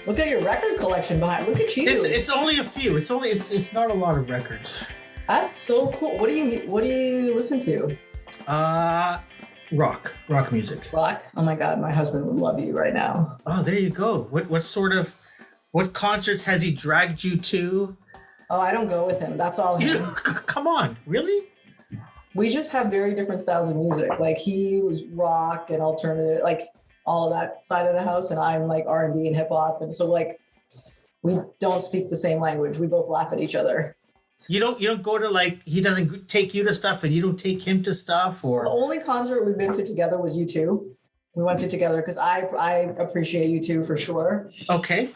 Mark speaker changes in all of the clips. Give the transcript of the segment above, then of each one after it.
Speaker 1: Look at your record collection behind. Look at you.
Speaker 2: It's only a few. It's not a lot of records.
Speaker 1: That's so cool. What do you listen to?
Speaker 2: Rock music.
Speaker 1: Rock. Oh my God, my husband would love you right now.
Speaker 2: Oh, there you go. What concerts has he dragged you to?
Speaker 1: Oh, I don't go with him. That's all him.
Speaker 2: Come on, really?
Speaker 1: We just have very different styles of music. Like he was rock and alternative, like all of that side of the house, and I'm like R&B and hip hop, and so like we don't speak the same language. We both laugh at each other.
Speaker 2: You don't go to like, he doesn't take you to stuff and you don't take him to stuff, or
Speaker 1: the only concert we've been to together was U2. We went to together because I appreciate U2 for sure.
Speaker 2: Okay.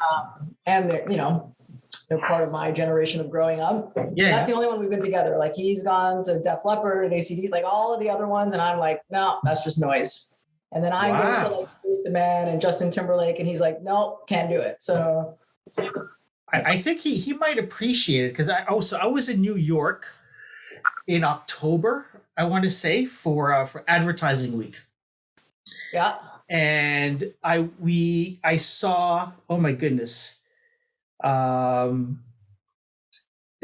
Speaker 1: And they're part of my generation of growing up.
Speaker 2: Yeah.
Speaker 1: That's the only one we've been together. Like he's gone to Def Leppard and ACD, like all of the other ones, and I'm like, no, that's just noise. And then I go to like Bruce the Man and Justin Timberlake, and he's like, no, can't do it. So
Speaker 2: I think he might appreciate it, because I was in New York in October, I want to say, for advertising week.
Speaker 1: Yeah.
Speaker 2: And I saw, oh my goodness, they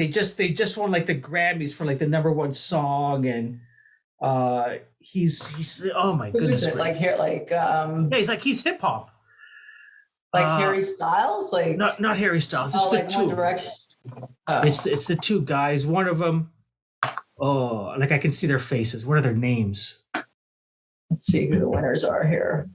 Speaker 2: just won like the Grammys for like the #1 song, and he's oh my goodness,
Speaker 1: like here, like
Speaker 2: yeah, he's hip hop.
Speaker 1: Like Harry Styles, like
Speaker 2: not Harry Styles. It's the
Speaker 1: like
Speaker 2: two.
Speaker 1: One Direction.
Speaker 2: It's the two guys. One of them, like I can see their faces. What are their names?
Speaker 1: Let's see who the winners are here.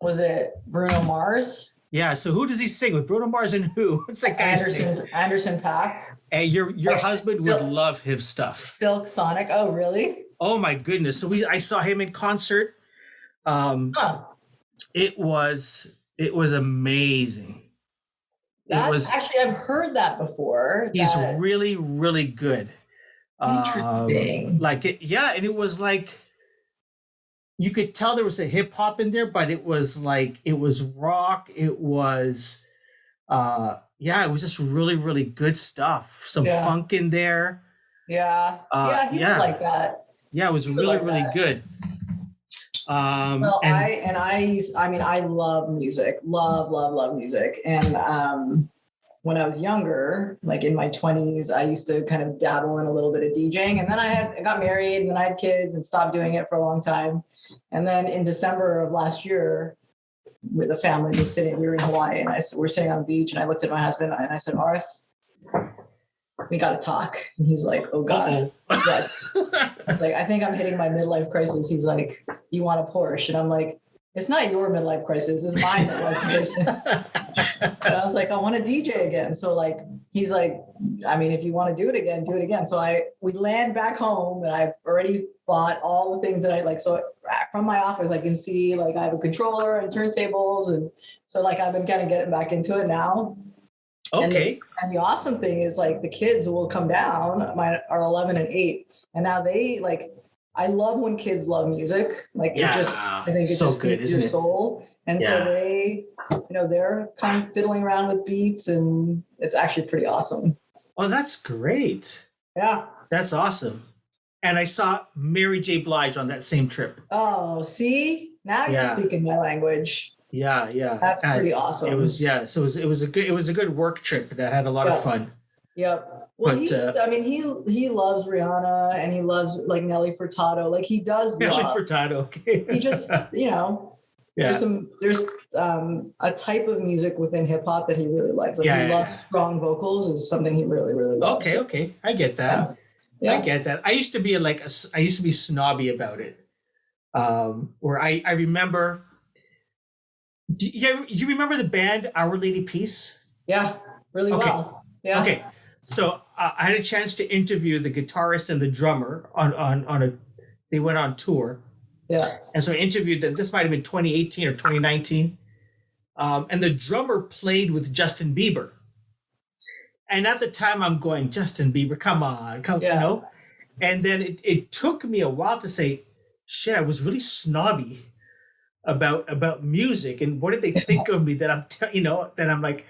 Speaker 1: Was it Bruno Mars?
Speaker 2: Yeah. So who does he sing with? Bruno Mars and who? What's that guy's name?
Speaker 1: Anderson .Paak.
Speaker 2: Hey, your husband would love his stuff.
Speaker 1: Silk Sonic. Oh, really?
Speaker 2: Oh my goodness. So I saw him in concert. It was amazing.
Speaker 1: Actually, I've heard that before.
Speaker 2: He's really, really good.
Speaker 1: Interesting.
Speaker 2: And it was like, you could tell there was a hip hop in there, but it was rock. It was, it was just really, really good stuff. Some funk in there.
Speaker 1: Yeah. He was like that.
Speaker 2: Yeah, it was really, really good.
Speaker 1: I love music, love music. And when I was younger, like in my 20s, I used to kind of dabble in a little bit of DJing. And then I got married, and then I had kids and stopped doing it for a long time. And then in December of last year, with the family, we were in Hawaii, and we're sitting on the beach, and I looked at my husband and I said, Arif, we got to talk. And he's like, oh God. What? Like, I think I'm hitting my midlife crisis. He's like, you want a Porsche? And I'm like, it's not your midlife crisis, it's my midlife crisis. And I was like, I want to DJ again. So like, he's like, I mean, if you want to do it again, do it again. So we land back home, and I've already bought all the things that I like. So from my office, I can see like I have a controller and turntables. And so like, I've been kind of getting back into it now.
Speaker 2: Okay.
Speaker 1: And the awesome thing is like the kids will come down, mine are 11 and 8. And now they like, I love when kids love music. Like I think it so just feeds your soul. And so they, they're kind of fiddling around with beats, and it's actually pretty awesome.
Speaker 2: Oh, that's great.
Speaker 1: Yeah.
Speaker 2: That's awesome. And I saw Mary J. Blige on that same trip.
Speaker 1: Oh, see? Now you're speaking my language.
Speaker 2: Yeah.
Speaker 1: That's pretty awesome.
Speaker 2: It was, so it was a good work trip that had a lot of fun.
Speaker 1: Yep. Well, he loves Rihanna, and he loves like Nelly Furtado. Like he does
Speaker 2: Nelly Furtado. Okay.
Speaker 1: He just, there's a type of music within hip hop that he really likes. Like he loves strong vocals is something he really, really loves.
Speaker 2: Okay. I get that. Yeah. I get that. I used to be snobby about it. Where I remember, you remember the band Our Lady Peace?
Speaker 1: Yeah, really well. Yeah.
Speaker 2: Okay. So I had a chance to interview the guitarist and the drummer they went on tour.
Speaker 1: Yeah.
Speaker 2: And so I interviewed them. This might have been 2018 or 2019. And the drummer played with Justin Bieber. And at the time I'm going, Justin Bieber, come on, And then it took me a while to say, shit, I was really snobby about music. And what did they think of me that I'm like,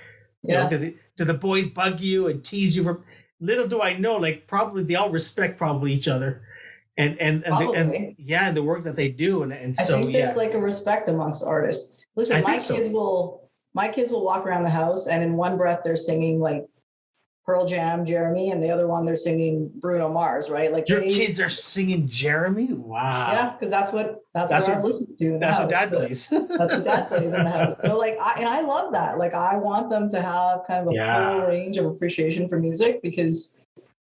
Speaker 2: do the boys bug you and tease you? Little do I know, like probably they all respect each other. and yeah, the work that they do, and so
Speaker 1: I think there's like a respect amongst artists. Listen, my kids will walk around the house, and in one breath they're singing like Pearl Jam, Jeremy, and the other one they're singing Bruno Mars, right? Like
Speaker 2: your kids are singing Jeremy. Wow.
Speaker 1: Yeah, because that's what I listen to.
Speaker 2: That's what dad plays.
Speaker 1: That's what dad plays in the house. So like, I love that. Like, I want them to have kind of a full range of appreciation for music, because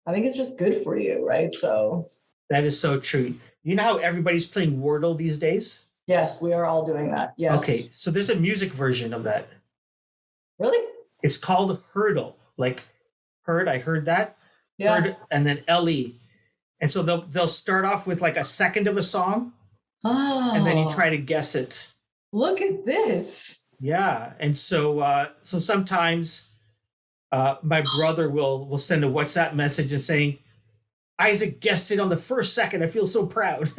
Speaker 1: I think it's just good for you, right? So
Speaker 2: that is so true. You know how everybody's playing Wordle these days?
Speaker 1: Yes, we are all doing that. Yes.
Speaker 2: Okay, so there's a music version of that.
Speaker 1: Really?
Speaker 2: It's called Hurdle. Like I heard that.
Speaker 1: Yeah.
Speaker 2: Heard, and then LE. And so they'll start off with like a second of a song.
Speaker 1: Oh.
Speaker 2: And then you try to guess it.
Speaker 1: Look at this.
Speaker 2: Yeah. And so sometimes my brother will send a WhatsApp message and saying, Isaac guessed it on the first second. I feel so proud.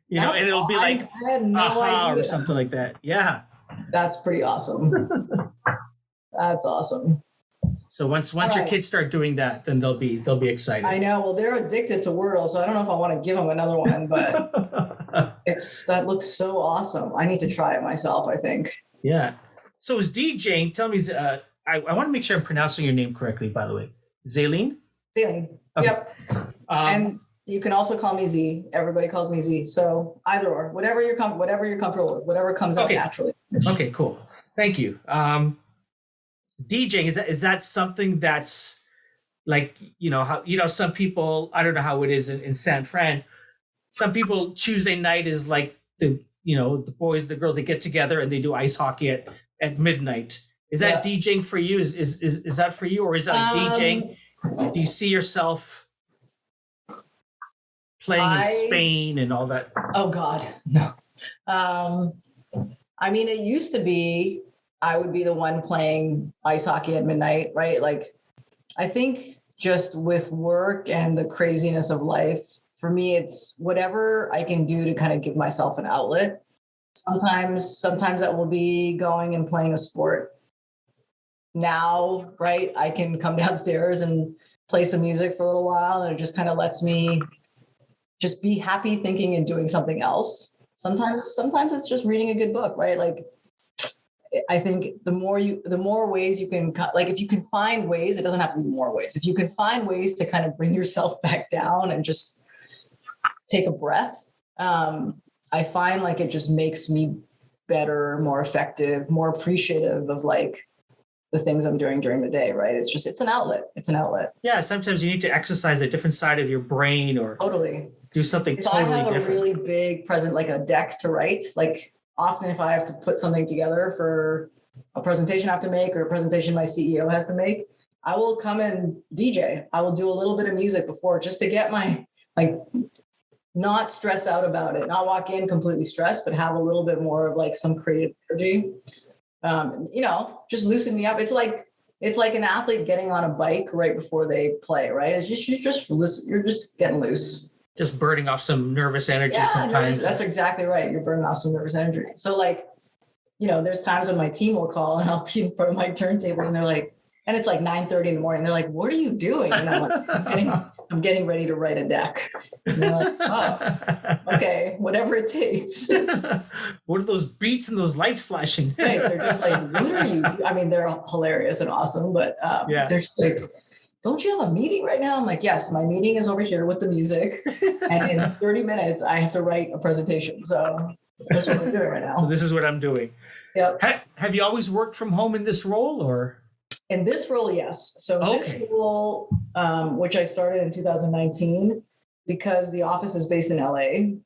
Speaker 2: You know, and it'll be like,
Speaker 1: I had no idea.
Speaker 2: Or something like that. Yeah.
Speaker 1: That's pretty awesome. That's awesome.
Speaker 2: So once your kids start doing that, then they'll be excited.
Speaker 1: I know. Well, they're addicted to Wordle, so I don't know if I want to give them another one, but that looks so awesome. I need to try it myself, I think.
Speaker 2: Yeah. So is DJing, tell me, I want to make sure I'm pronouncing your name correctly, by the way. Zaileen?
Speaker 1: Zaileen. Okay. Yep. And you can also call me Z. Everybody calls me Z. So either or, whatever you're comfortable with, whatever comes out naturally.
Speaker 2: Okay, cool. Thank you. DJing, is that something that's like, how, some people, I don't know how it is in San Fran. Some people Tuesday night is like the boys, the girls, they get together and they do ice hockey at midnight. Is that DJing for you? Is that for you, or is that like DJing? Do you see yourself playing in Spain and all that?
Speaker 1: Oh God, no. I mean, it used to be I would be the one playing ice hockey at midnight, right? Like, I think just with work and the craziness of life, for me, it's whatever I can do to kind of give myself an outlet. Sometimes that will be going and playing a sport. Now, right, I can come downstairs and play some music for a little while, and it just kind of lets me just be happy thinking and doing something else. Sometimes it's just reading a good book, right? Like, I think the more ways you can, like, if you can find ways, it doesn't have to be more ways. If you can find ways to kind of bring yourself back down and just take a breath, I find like it just makes me better, more effective, more appreciative of like the things I'm doing during the day, right? It's an outlet.
Speaker 2: Yeah, sometimes you need to exercise a different side of your brain, or
Speaker 1: totally
Speaker 2: do something totally different. If I have
Speaker 1: a really big present, like a deck to write, like often if I have to put something together for a presentation I have to make, or a presentation my CEO has to make, I will come and DJ. I will do a little bit of music before, just to get my, like, not stress out about it, not walk in completely stressed, but have a little bit more of like some creative energy. Just loosen me up. It's like an athlete getting on a bike right before they play, right? It's just, you're just getting loose.
Speaker 2: Just burning off some nervous energy sometimes.
Speaker 1: That's exactly right. You're burning off some nervous energy. So like, there's times when my team will call and I'll be in front of my turntables and they're like, and it's like 9:30 in the morning. They're like, what are you doing? And I'm like, I'm getting ready to write a deck. And they're like, oh, okay, whatever it takes.
Speaker 2: What are those beats and those lights flashing?
Speaker 1: Right. They're just like, what are you doing? I mean, they're hilarious and awesome, but they're just like, don't you have a meeting right now? I'm like, yes, my meeting is over here with the music. And in 30 minutes, I have to write a presentation. So that's what we're doing right now.
Speaker 2: So this is what I'm doing.
Speaker 1: Yep.
Speaker 2: Have you always worked from home in this role, or?
Speaker 1: In this role, yes. So this role, which I started in 2019, because the office is based in LA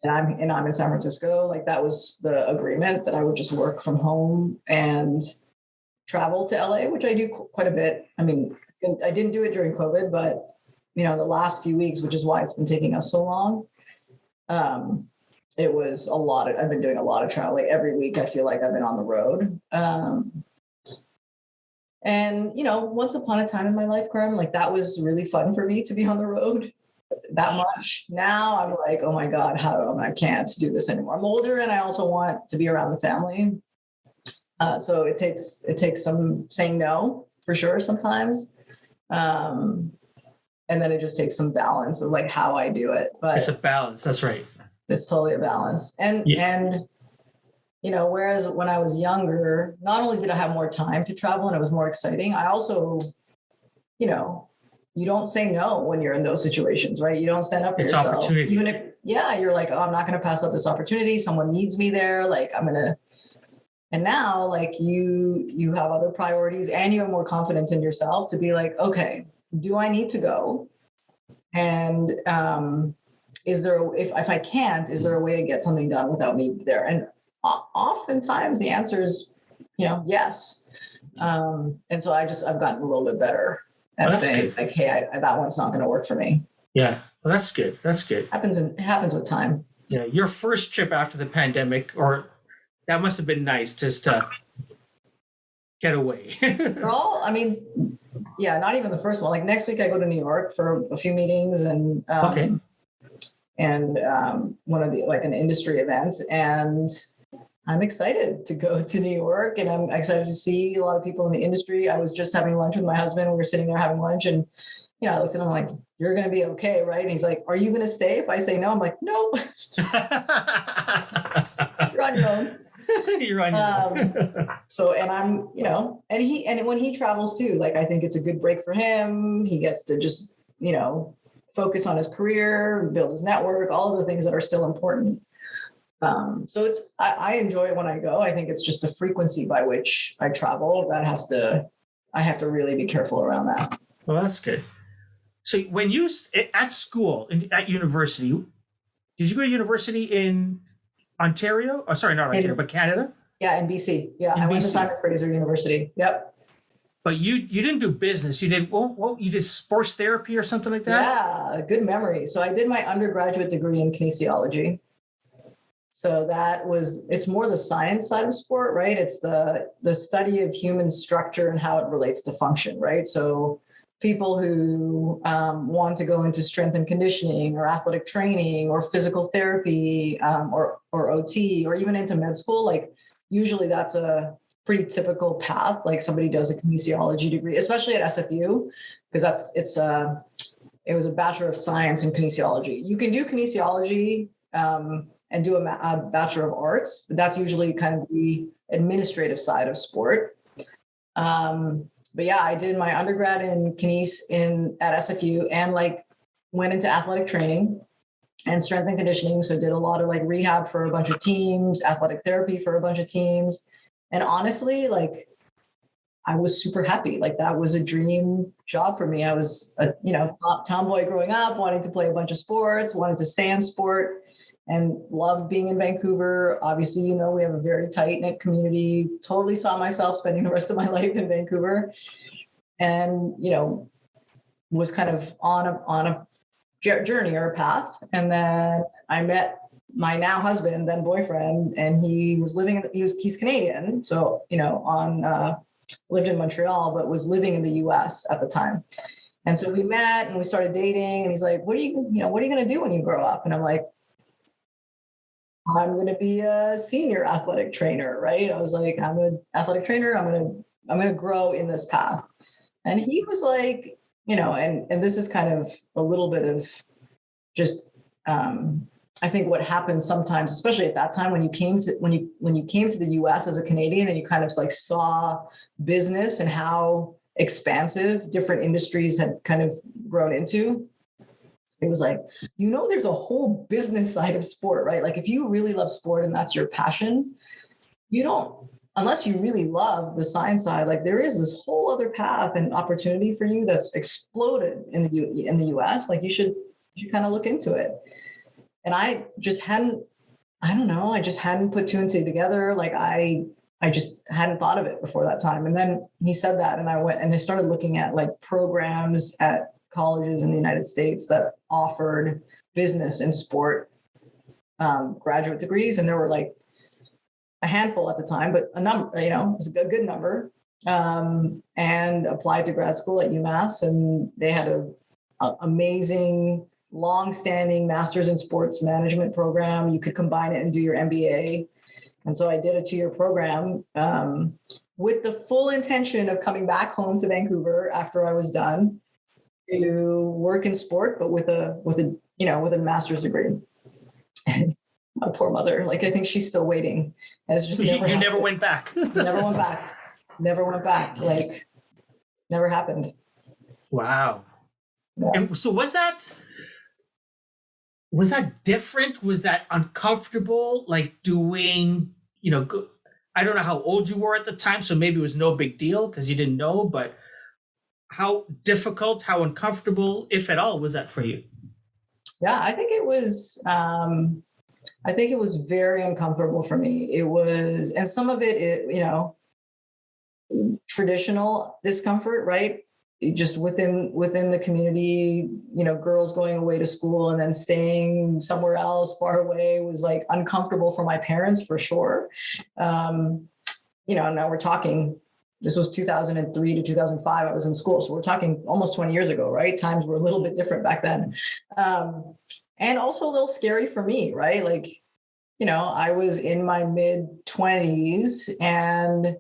Speaker 1: and I'm in San Francisco, like that was the agreement, that I would just work from home and travel to LA, which I do quite a bit. I mean, I didn't do it during COVID, but the last few weeks, which is why it's been taking us so long. It was a lot. I've been doing a lot of traveling every week. I feel like I've been on the road. And, once upon a time in my life, Karim, like that was really fun for me to be on the road that much. Now I'm like, oh my God, I can't do this anymore. I'm older and I also want to be around the family. So it takes some saying no for sure sometimes. And and then it just takes some balance of like how I do it. But
Speaker 2: it's a balance. That's right.
Speaker 1: it's totally a balance. And whereas when I was younger, not only did I have more time to travel and it was more exciting, I also, you don't say no when you're in those situations, right? You don't stand up for
Speaker 2: it's
Speaker 1: yourself.
Speaker 2: Opportunity.
Speaker 1: Even if, you're like, oh, I'm not going to pass up this opportunity. Someone needs me there. Like and now like you have other priorities and you have more confidence in yourself to be like, okay, do I need to go? And is there, if I can't, is there a way to get something done without me there? And oftentimes the answer is, yes. And so I've gotten a little bit better at saying good. Like, hey, that one's not going to work for me.
Speaker 2: Yeah. Well, that's good. That's good.
Speaker 1: It happens with time.
Speaker 2: Yeah. Your first trip after the pandemic, or that must have been nice just to get away.
Speaker 1: Not even the first one. Like next week I go to New York for a few meetings and one of the, like an industry event, and I'm excited to go to New York and I'm excited to see a lot of people in the industry. I was just having lunch with my husband. We were sitting there having lunch and, I looked at him like, you're going to be okay, right? And he's like, are you going to stay? If I say no, I'm like, no. You're on your own.
Speaker 2: You're on your own.
Speaker 1: So, and I'm, and when he travels too, like, I think it's a good break for him. He gets to just, focus on his career, build his network, all of the things that are still important. So I enjoy it when I go. I think it's just the frequency by which I travel I have to really be careful around that.
Speaker 2: Well, that's good. So when you at school at university, did you go to university in Ontario? Oh, sorry, not Ontario, but Canada.
Speaker 1: Yeah, in BC. Yeah, I went to Simon Fraser University. Yep.
Speaker 2: But you didn't do business. You did you did sports therapy or something like that.
Speaker 1: Yeah, good memory. So I did my undergraduate degree in kinesiology. So it's more the science side of sport, right? It's the study of human structure and how it relates to function, right? So people who want to go into strength and conditioning or athletic training or physical therapy or OT or even into med school, like usually that's a pretty typical path. Like somebody does a kinesiology degree, especially at SFU, because it was a Bachelor of Science in kinesiology. You can do kinesiology and do a Bachelor of Arts, but that's usually kind of the administrative side of sport. But yeah, I did my undergrad in kines at SFU and like went into athletic training and strength and conditioning. So did a lot of like rehab for a bunch of teams, athletic therapy for a bunch of teams. And honestly, like I was super happy. Like that was a dream job for me. I was a, tomboy growing up, wanting to play a bunch of sports, wanted to stay in sport and loved being in Vancouver. Obviously, we have a very tight knit community, totally saw myself spending the rest of my life in Vancouver and, was kind of on a journey or a path. And then I met my now husband, then boyfriend, and he was he's Canadian. So, lived in Montreal, but was living in the US at the time. And so we met and we started dating and he's like, what are you going to do when you grow up? And I'm like, I'm going to be a senior athletic trainer, right? I was like, I'm an athletic trainer. I'm going to grow in this path. And he was like, and this is kind of a little bit of just, I think what happens sometimes, especially at that time when you came to the US as a Canadian and you kind of like saw business and how expansive different industries had kind of grown into. It was like, there's a whole business side of sport, right? Like if you really love sport and that's your passion, unless you really love the science side, like there is this whole other path and opportunity for you that's exploded in the US. Like you should kind of look into it. And I just hadn't put two and two together. Like I just hadn't thought of it before that time. And then he said that and I went and I started looking at like programs at colleges in the United States that offered business and sport graduate degrees. And there were like a handful at the time, but a number, it was a good number, and applied to grad school at UMass. And they had a amazing, long-standing master's in sports management program. You could combine it and do your MBA. And so I did a 2-year program with the full intention of coming back home to Vancouver after I was done. to work in sport, but with a master's degree. And my poor mother, like, I think she's still waiting. It's just never
Speaker 2: you never went back.
Speaker 1: Never went back. Never went back. Like, never happened.
Speaker 2: Wow.
Speaker 1: Yeah.
Speaker 2: And so was that different? Was that uncomfortable? Like doing, I don't know how old you were at the time, so maybe it was no big deal because you didn't know, but how difficult, how uncomfortable, if at all, was that for you?
Speaker 1: Yeah, I think it was very uncomfortable for me. It was, and some of it, traditional discomfort, right? Just within the community, girls going away to school and then staying somewhere else far away was like uncomfortable for my parents for sure. Now we're talking, this was 2003 to 2005. I was in school. So we're talking almost 20 years ago, right? Times were a little bit different back then. And also a little scary for me, right? Like, I was in my mid 20s and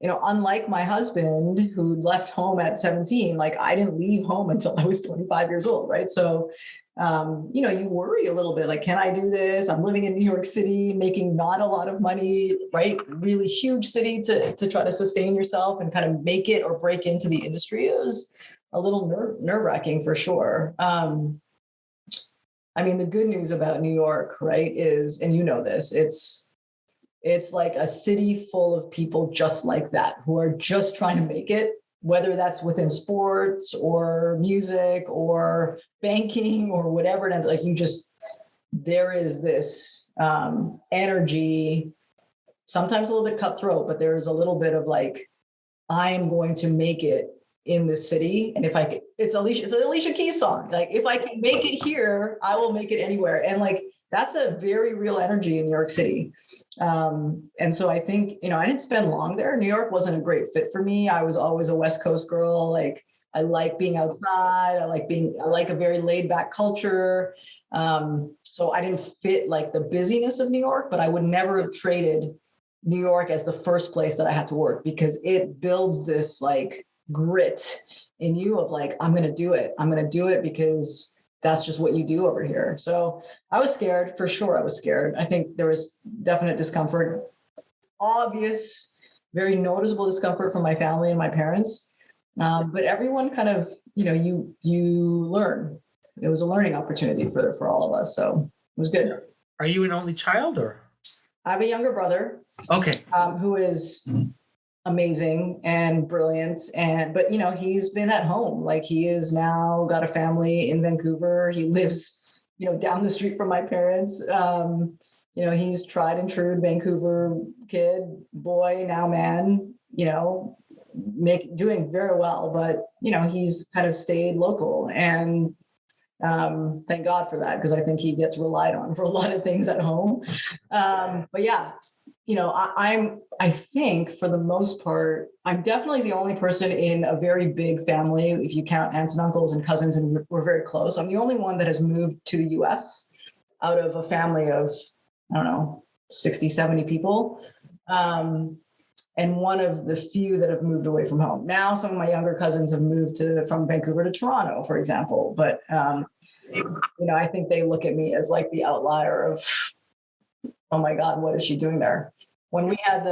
Speaker 1: unlike my husband who left home at 17, like I didn't leave home until I was 25 years old, right? So, you worry a little bit, like, can I do this? I'm living in New York City, making not a lot of money, right? Really huge city to try to sustain yourself and kind of make it or break into the industry. It was a little nerve-wracking for sure. I mean, the good news about New York, right, is, and this, it's like a city full of people just like that, who are just trying to make it, whether that's within sports or music or banking or whatever it is. Like there is this energy, sometimes a little bit cutthroat, but there's a little bit of like, I am going to make it in this city. And if I can, it's an Alicia Keys song. Like, if I can make it here, I will make it anywhere. And like, that's a very real energy in New York City. And so I think, I didn't spend long there. New York wasn't a great fit for me. I was always a West Coast girl. Like, I like being outside. I like a very laid back culture. So I didn't fit like the busyness of New York, but I would never have traded New York as the first place that I had to work, because it builds this like grit in you of like, I'm going to do it. I'm going to do it because that's just what you do over here. So I was scared, for sure. I was scared. I think there was definite discomfort, obvious, very noticeable discomfort from my family and my parents. But everyone kind of, you learn. It was a learning opportunity for all of us. So it was good.
Speaker 2: Are you an only child or?
Speaker 1: I have a younger brother.
Speaker 2: Okay.
Speaker 1: Who is amazing and brilliant. But he's been at home. Like, he is now got a family in Vancouver. He lives, down the street from my parents. He's tried and true Vancouver kid, boy, now man, doing very well, but he's kind of stayed local, and thank God for that, because I think he gets relied on for a lot of things at home. But yeah, I think for the most part, I'm definitely the only person in a very big family. If you count aunts and uncles and cousins, and we're very close, I'm the only one that has moved to the US out of a family of, I don't know, 60, 70 people. And one of the few that have moved away from home. Now, some of my younger cousins have moved from Vancouver to Toronto, for example. But, I think they look at me as like the outlier of, oh my God, what is she doing there? When we had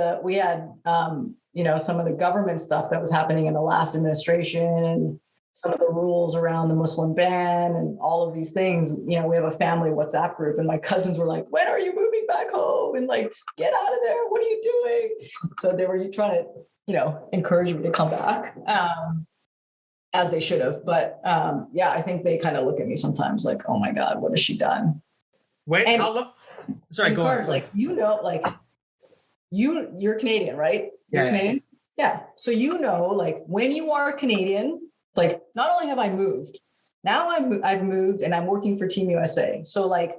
Speaker 1: some of the government stuff that was happening in the last administration, and some of the rules around the Muslim ban and all of these things, we have a family WhatsApp group, and my cousins were like, when are you moving back home? And like, get out of there. What are you doing? So they were trying to, encourage me to come back, as they should have. But yeah, I think they kind of look at me sometimes like, oh my God, what has she done?
Speaker 2: Wait,
Speaker 1: and,
Speaker 2: how long? Sorry, go on.
Speaker 1: Like, you're Canadian, right? You're Canadian? Yeah. So, like, when you are Canadian, like, not only have I moved, now I've moved and I'm working for Team USA. So, like,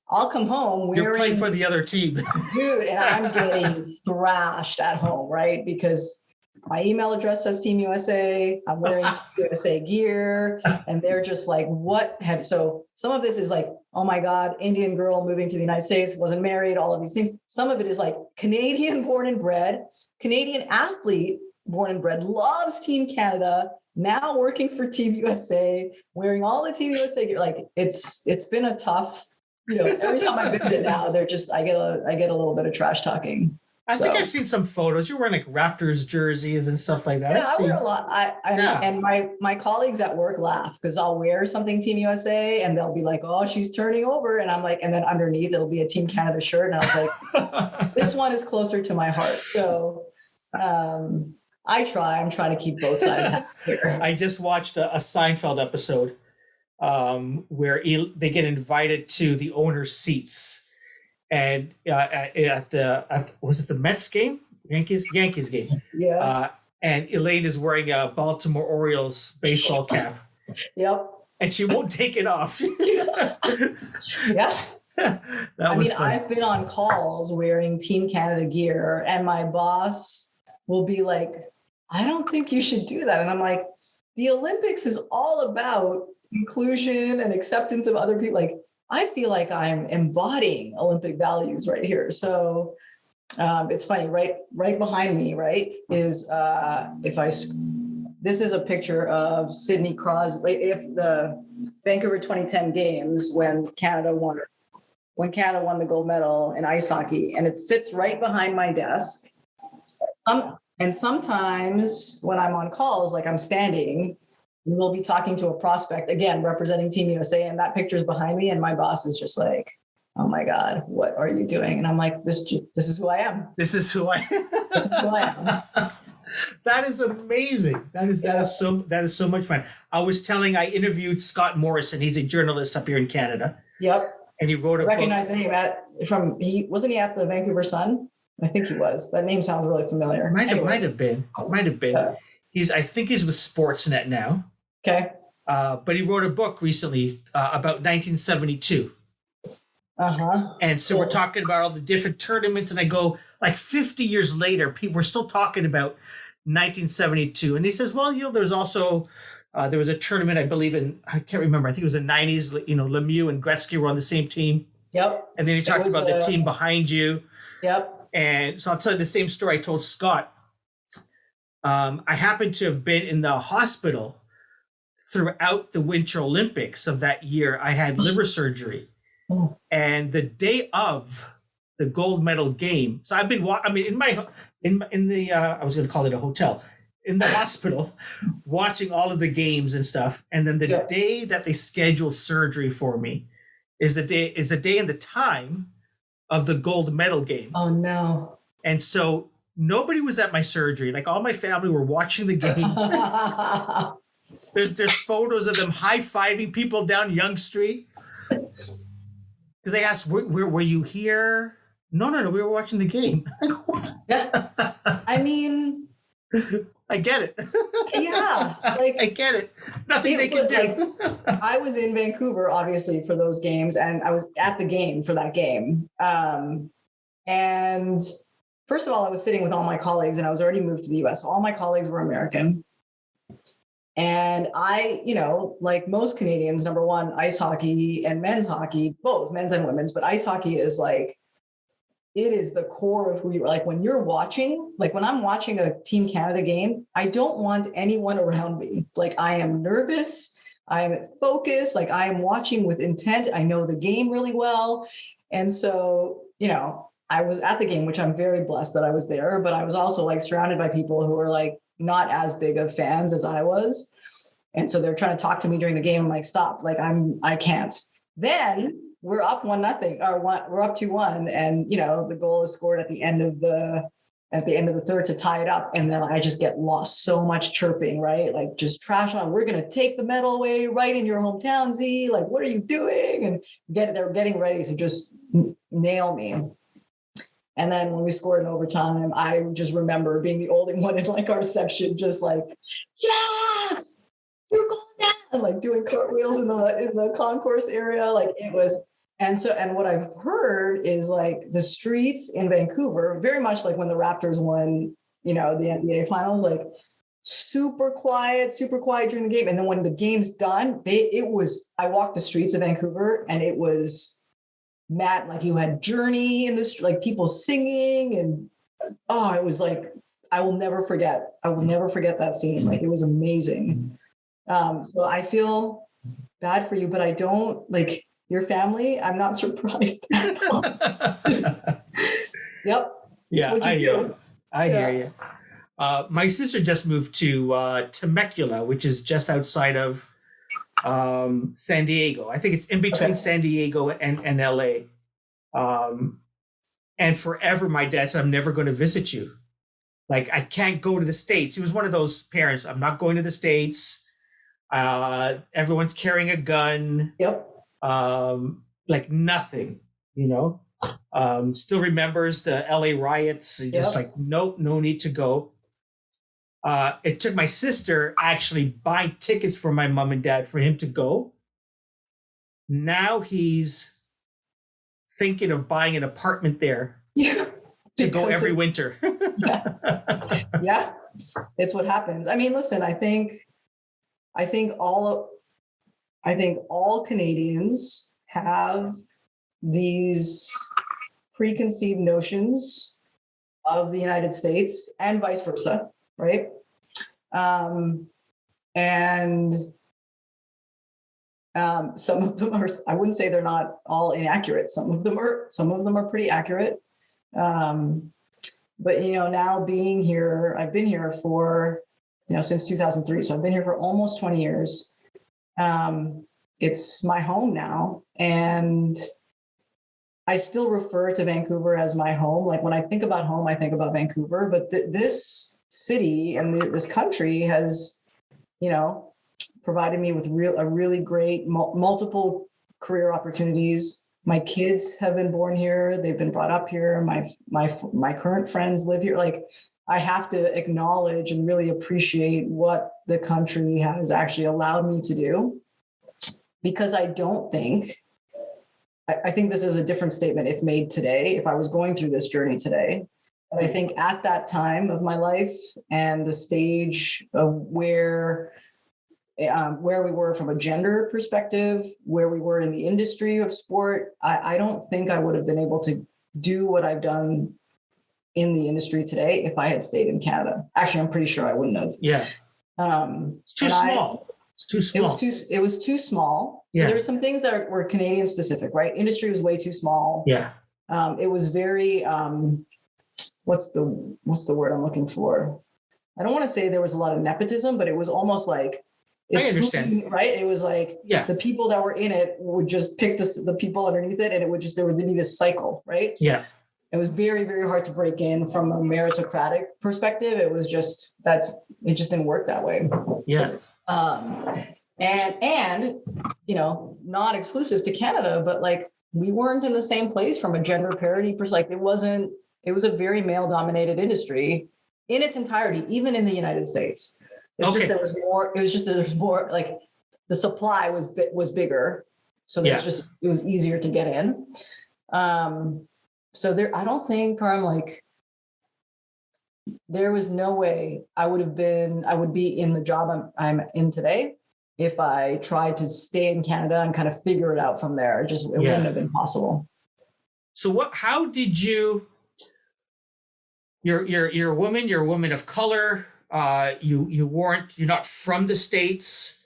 Speaker 1: I'll come home wearing...
Speaker 2: You're playing for the other team.
Speaker 1: Dude, and I'm getting thrashed at home, right? Because my email address says Team USA. I'm wearing Team USA gear. And they're just like, so some of this is like, oh my God, Indian girl moving to the United States, wasn't married, all of these things. Some of it is like Canadian born and bred, Canadian athlete born and bred, loves Team Canada, now working for Team USA, wearing all the Team USA gear. Like it's been a tough, every time I visit now, I get a little bit of trash talking.
Speaker 2: I think I've seen some photos. You're wearing like Raptors jerseys and stuff like that.
Speaker 1: Yeah, I wear a lot. And my colleagues at work laugh because I'll wear something Team USA and they'll be like, "Oh, she's turning over," and I'm like, and then underneath it'll be a Team Canada shirt, and I was like, "This one is closer to my heart." So, I'm trying to keep both sides happy here.
Speaker 2: I just watched a Seinfeld episode where they get invited to the owner's seats. And was it the Mets game? Yankees game.
Speaker 1: Yeah.
Speaker 2: And Elaine is wearing a Baltimore Orioles baseball cap.
Speaker 1: Yep.
Speaker 2: And she won't take it off.
Speaker 1: Yes. I've been on calls wearing Team Canada gear, and my boss will be like, "I don't think you should do that." And I'm like, the Olympics is all about inclusion and acceptance of other people. Like, I feel like I'm embodying Olympic values right here. So it's funny, right behind me, right, is this is a picture of Sidney Crosby, if the Vancouver 2010 games when Canada won the gold medal in ice hockey, and it sits right behind my desk. And sometimes when I'm on calls, like I'm standing, we'll be talking to a prospect, again, representing Team USA, and that picture's behind me, and my boss is just like, "Oh my God, what are you doing?" And I'm like, this is who I am.
Speaker 2: This is who I am. That is amazing. That is so much fun. I interviewed Scott Morrison. He's a journalist up here in Canada.
Speaker 1: Yep.
Speaker 2: And he wrote a
Speaker 1: recognize the name wasn't he at the Vancouver Sun? I think he was. That name sounds really familiar.
Speaker 2: Might have been. I think he's with Sportsnet now.
Speaker 1: Okay.
Speaker 2: But he wrote a book recently about 1972.
Speaker 1: Uh-huh.
Speaker 2: And so We're talking about all the different tournaments, and I go, like 50 years later, people are still talking about 1972. And he says, well, there's also, there was a tournament, I believe I can't remember, I think it was the 90s, Lemieux and Gretzky were on the same team.
Speaker 1: Yep.
Speaker 2: And then he talked about the team behind you.
Speaker 1: Yep.
Speaker 2: And so I'll tell you the same story I told Scott. I happened to have been in the hospital throughout the Winter Olympics of that year. I had liver surgery.
Speaker 1: Oh.
Speaker 2: And the day of the gold medal game, so I've been, in the I was going to call it a hotel, in the hospital, watching all of the games and stuff. And then the day that they scheduled surgery for me is the day and the time of the gold medal game.
Speaker 1: Oh no.
Speaker 2: And so nobody was at my surgery. Like all my family were watching the game. There's photos of them high-fiving people down Yonge Street. They asked, were you here? No, we were watching the game.
Speaker 1: Yeah.
Speaker 2: I get it.
Speaker 1: Yeah.
Speaker 2: I get it. Nothing they can do.
Speaker 1: I was in Vancouver, obviously, for those games, and I was at the game for that game. And first of all, I was sitting with all my colleagues, and I was already moved to the US. So all my colleagues were American. And I, like most Canadians, number one, ice hockey and men's hockey, both men's and women's, but ice hockey is like, it is the core of who you are. Like when you're watching, like when I'm watching a Team Canada game, I don't want anyone around me. Like I am nervous, I'm focused, like I am watching with intent. I know the game really well. And so, I was at the game, which I'm very blessed that I was there, but I was also like surrounded by people who were like not as big of fans as I was. And so they're trying to talk to me during the game. I'm like, stop, like I can't. Then we're up 1-0, or we're up 2-1. And, the goal is scored at the end of the third to tie it up. And then I just get lost so much chirping, right? Like just trash on, we're going to take the medal away right in your hometown, Z. Like, what are you doing? And they're getting ready to just nail me. And then when we scored in overtime, I just remember being the only one in like our section, just like, yeah, you're going down, and like doing cartwheels in the concourse area. Like it was, and what I've heard is like the streets in Vancouver, very much like when the Raptors won, the NBA finals, like super quiet during the game. And then when the game's done, I walked the streets of Vancouver and it was mad, like you had Journey in this, like people singing, and it was like I will never forget. I will never forget that scene. Like, it was amazing. So I feel bad for you, but I don't, like, your family, I'm not surprised at all. Yep.
Speaker 2: Yeah,
Speaker 1: What you do.
Speaker 2: I hear you. My sister just moved to Temecula, which is just outside of San Diego. I think it's in between San Diego and LA. And forever, my dad said, I'm never going to visit you. Like, I can't go to the States. He was one of those parents. I'm not going to the States. Everyone's carrying a gun.
Speaker 1: Yep.
Speaker 2: Like nothing, you know. Still remembers the LA riots. Just like, nope, no need to go. It took my sister actually buying tickets for my mom and dad for him to go. Now he's thinking of buying an apartment there to go every winter.
Speaker 1: Yeah, it's what happens. I mean, listen, I think all Canadians have these preconceived notions of the United States and vice versa, right? Some of them are, I wouldn't say they're not all inaccurate. Some of them are pretty accurate. But, you know, now being here, I've been here for, you know, since 2003. So I've been here for almost 20 years. It's my home now. And I still refer to Vancouver as my home. Like, when I think about home, I think about Vancouver, but this city and this country has, you know, provided me with a really great multiple career opportunities. My kids have been born here. They've been brought up here. My current friends live here. Like, I have to acknowledge and really appreciate what the country has actually allowed me to do, because I don't think, I think this is a different statement if made today, if I was going through this journey today. But I think at that time of my life and the stage of where we were from a gender perspective, where we were in the industry of sport, I don't think I would have been able to do what I've done in the industry today if I had stayed in Canada. Actually, I'm pretty sure I wouldn't have.
Speaker 2: Yeah. It's too small. It's too small.
Speaker 1: It was too small. So there were some things that were Canadian specific, right? Industry was way too small.
Speaker 2: Yeah.
Speaker 1: It was very, what's the word I'm looking for? I don't want to say there was a lot of nepotism, but it was almost like,
Speaker 2: I understand.
Speaker 1: Right? It was like the people that were in it would just pick the people underneath it, and it would just, there would be this cycle, right?
Speaker 2: Yeah.
Speaker 1: It was very, very hard to break in from a meritocratic perspective. It was just, it just didn't work that way.
Speaker 2: Yeah.
Speaker 1: And, you know, not exclusive to Canada, but like, we weren't in the same place from a gender parity perspective. It was a very male dominated industry in its entirety, even in the United States. It's just there was more, like, the supply was bigger. So it was easier to get in. So I don't think, like, there was no way I would be in the job I'm in today if I tried to stay in Canada and kind of figure it out from there. It wouldn't have been possible.
Speaker 2: So how did you're a woman, you're a woman of color. You're not from the States.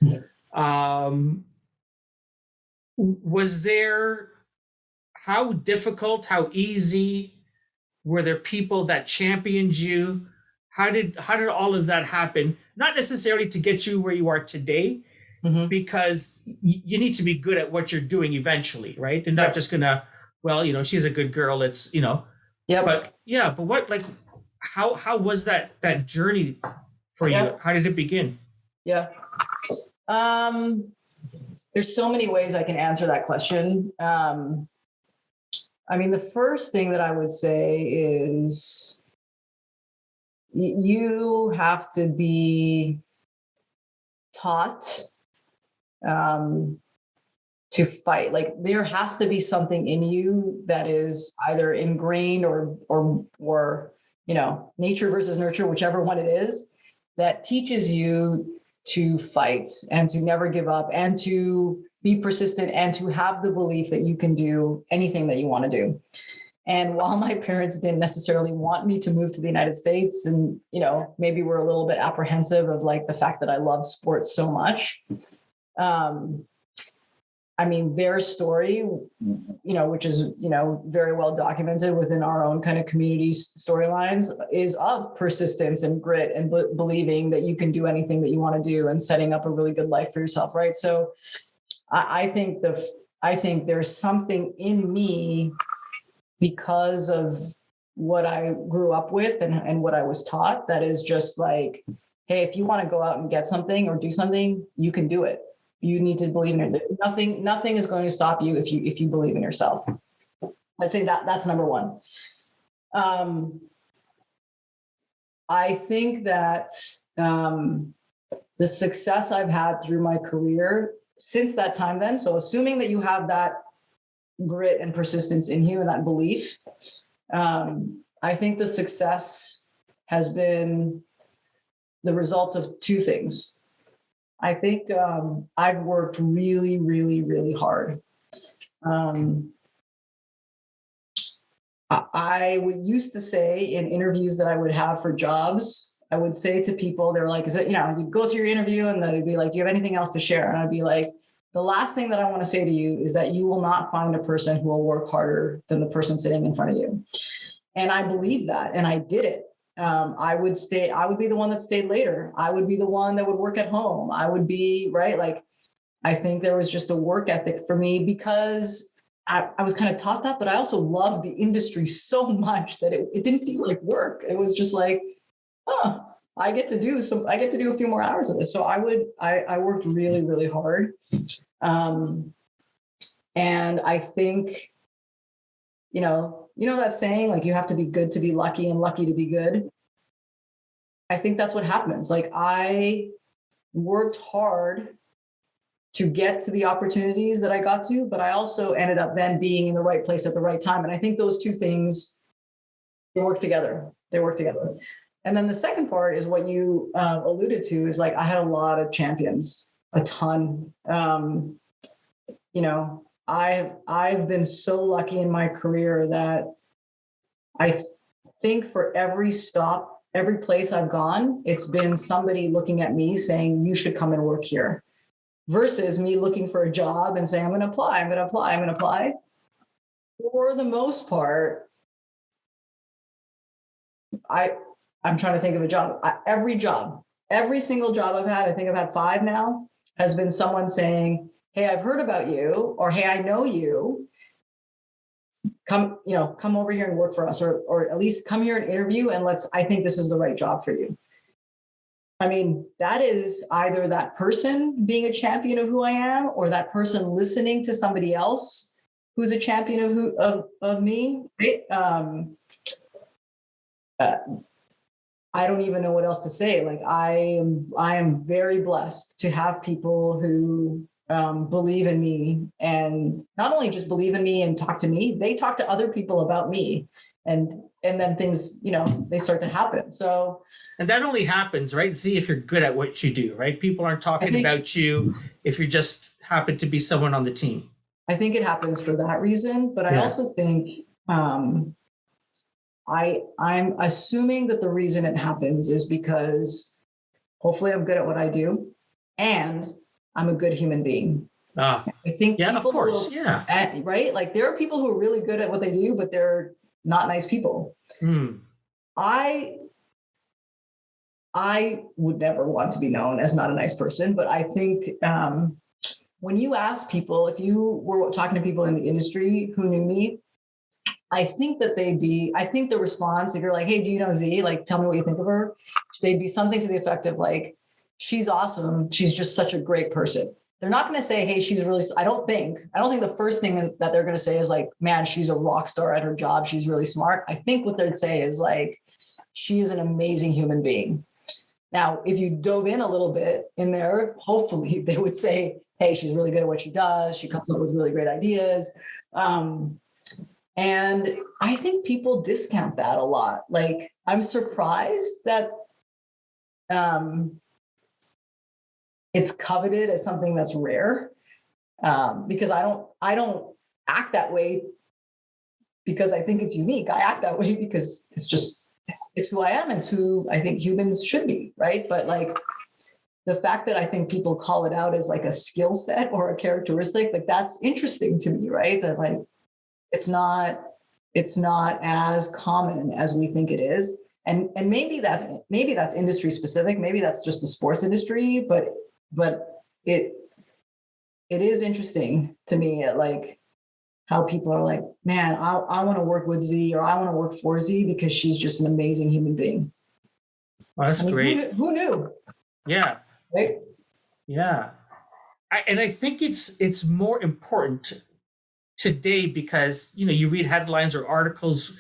Speaker 2: Was there, how difficult, how easy, were there people that championed you? How did all of that happen? Not necessarily to get you where you are today, because you need to be good at what you're doing eventually, right? And not just gonna, well, you know, she's a good girl, let's, you know.
Speaker 1: Yeah.
Speaker 2: But what, like, how was that journey for you? How did it begin?
Speaker 1: Yeah. There's so many ways I can answer that question. I mean, the first thing that I would say is you have to be taught to fight. Like, there has to be something in you that is either ingrained or you know, nature versus nurture, whichever one it is, that teaches you to fight and to never give up and to be persistent and to have the belief that you can do anything that you want to do. And while my parents didn't necessarily want me to move to the United States, and, maybe we're a little bit apprehensive of like the fact that I love sports so much. I mean, their story, which is, very well documented within our own kind of community storylines, is of persistence and grit and believing that you can do anything that you want to do and setting up a really good life for yourself. Right. So I think there's something in me because of what I grew up with and what I was taught that is just like, hey, if you want to go out and get something or do something, you can do it. You need to believe in it. Nothing is going to stop you if you believe in yourself. I say that's number one. I think that the success I've had through my career since that time then, so assuming that you have that grit and persistence in you and that belief, I think the success has been the result of two things. I think I've worked really, really, really hard. I would used to say in interviews that I would have for jobs, I would say to people, they were like, is it, you'd go through your interview and they'd be like, do you have anything else to share? And I'd be like, the last thing that I want to say to you is that you will not find a person who will work harder than the person sitting in front of you. And I believe that. And I did it. I would be the one that stayed later. I would be the one that would work at home. I would be right. Like, I think there was just a work ethic for me because I was kind of taught that, but I also loved the industry so much that it didn't feel like work. It was just like, I get to do a few more hours of this. So I worked really, really hard. And I think, that saying, like, you have to be good to be lucky and lucky to be good. I think that's what happens. Like, I worked hard to get to the opportunities that I got to, but I also ended up then being in the right place at the right time. And I think those two things, they work together. And then the second part is what you alluded to is like, I had a lot of champions, a ton. I've been so lucky in my career that I think for every stop, every place I've gone, it's been somebody looking at me saying, you should come and work here, versus me looking for a job and saying, I'm going to apply. For the most part, I'm trying to think of a job. Every single job I've had, I think I've had 5 now, has been someone saying, hey, I've heard about you, or hey, I know you. Come over here and work for us, or at least come here and interview, and I think this is the right job for you. I mean, that is either that person being a champion of who I am, or that person listening to somebody else who's a champion of me. Right? I don't even know what else to say. Like, I am very blessed to have people who believe in me, and not only just believe in me and talk to me, they talk to other people about me, and then things, they start to happen. So,
Speaker 2: and that only happens, right? See if you're good at what you do, right? People aren't talking about you if you just happen to be someone on the team.
Speaker 1: I think it happens for that reason, but I also think I'm assuming that the reason it happens is because hopefully I'm good at what I do, and I'm a good human being. I think
Speaker 2: of course.
Speaker 1: Right? Like, there are people who are really good at what they do, but they're not nice people. I would never want to be known as not a nice person, but I think when you ask people, if you were talking to people in the industry who knew me, I think that I think the response, if you're like, hey, do you know Z? Like, tell me what you think of her. They'd be something to the effect of like, she's awesome. She's just such a great person. They're not going to say, hey, she's really, I don't think the first thing that they're going to say is like, man, she's a rock star at her job. She's really smart. I think what they'd say is like, she is an amazing human being. Now, if you dove in a little bit in there, hopefully they would say, hey, she's really good at what she does. She comes up with really great ideas. And I think people discount that a lot. Like, I'm surprised that it's coveted as something that's rare, because I don't act that way because I think it's unique. I act that way because it's who I am and it's who I think humans should be, right? But like the fact that I think people call it out as like a skill set or a characteristic, like that's interesting to me, right? That like it's not as common as we think it is. And maybe that's industry specific, maybe that's just the sports industry, but it is interesting to me at like how people are like, man, I want to work with Z or I want to work for Z because she's just an amazing human being.
Speaker 2: Well, that's great.
Speaker 1: Who knew?
Speaker 2: Yeah.
Speaker 1: Right.
Speaker 2: Yeah. I think it's more important today because, you read headlines or articles,